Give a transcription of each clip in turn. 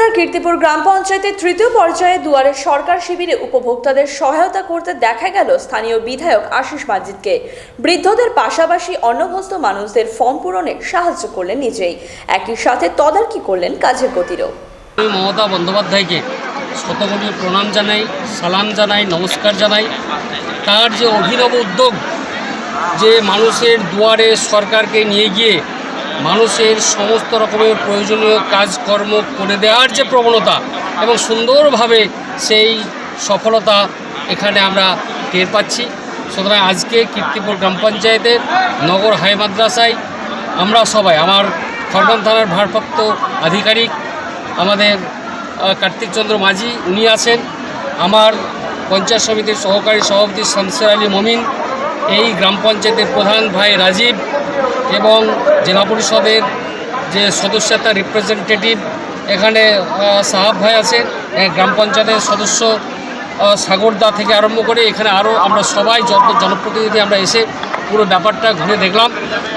বরগুনার কীর্তিপুর গ্রাম পঞ্চায়েতের তৃতীয় পর্যায়ে দুয়ারে সরকার শিবিরে উপভোক্তাদের সহায়তা করতে দেখা গেল স্থানীয় বিধায়ক আশিস মাজিদকে। বৃদ্ধদের পাশাপাশি অন্নভ্যস্ত মানুষদের ফর্ম পূরণে সাহায্য করলেন নিজেই, একই সাথে তদারকি করলেন কাজের গতিরও। আমি মমতা বন্দ্যোপাধ্যায়কে শতকোটি প্রণাম জানাই, সালাম জানাই, নমস্কার জানাই। তার যে অভিনব উদ্যোগ, যে মানুষের দুয়ারে সরকারকে নিয়ে গিয়ে মানুষের সমস্ত রকমের প্রয়োজনীয় কাজকর্ম করে দেওয়ার যে প্রবণতা এবং সুন্দরভাবে সেই সফলতা এখানে আমরা টের পাচ্ছি। সুতরাং আজকে কীর্তিপুর গ্রাম পঞ্চায়েতের নগর হাই মাদ্রাসায় আমরা সবাই, আমার খড়গ্রাম থানার ভারপ্রাপ্ত আধিকারিক আমাদের কার্তিক চন্দ্র মাঝি উনি আছেন, আমার পঞ্চায়েত সমিতির সহকারী সভাপতি শামসের আলী মমিন, এই গ্রাম পঞ্চায়েতের প্রধান ভাই রাজীব এবং জেলা পরিষদের যে সদস্যতা রিপ্রেজেন্টেটিভ এখানে সাহাব ভাই আছেন, গ্রাম পঞ্চায়েতের সদস্য সাগরদা থেকে আরম্ভ করে এখানে আরও আমরা সবাই জনপ্রতিনিধি আমরা এসে পুরো ব্যাপারটা ঘুরে দেখলাম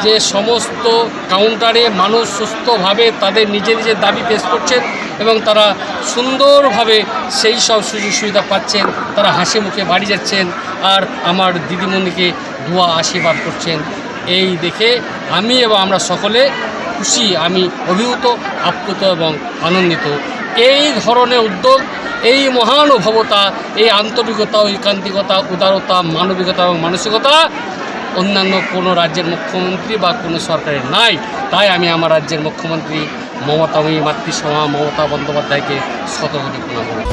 যে সমস্ত কাউন্টারে মানুষ সুস্থভাবে তাদের নিজের দাবি পেশ করছেন এবং তারা সুন্দরভাবে সেই সব সুযোগ সুবিধা পাচ্ছেন, তারা হাসি মুখে বাড়ি যাচ্ছেন আর আমার দিদিমণিকে দোয়া আশীর্বাদ করছেন। এই দেখে আমি এবং আমরা সকলে খুশি, আমি অভিভূত, আপ্লুত এবং আনন্দিত। এই ধরনের উদ্যোগ, এই মহানুভবতা, এই আন্তরিকতা, ঐকান্তিকতা, উদারতা, মানবিকতা এবং মানসিকতা অন্যান্য কোনো রাজ্যের মুখ্যমন্ত্রী বা কোনো সরকারের নাই। তাই আমি আমার রাজ্যের মুখ্যমন্ত্রী মমতা বন্দ্যোপাধ্যায়কে শতকোটি প্রণাম করি।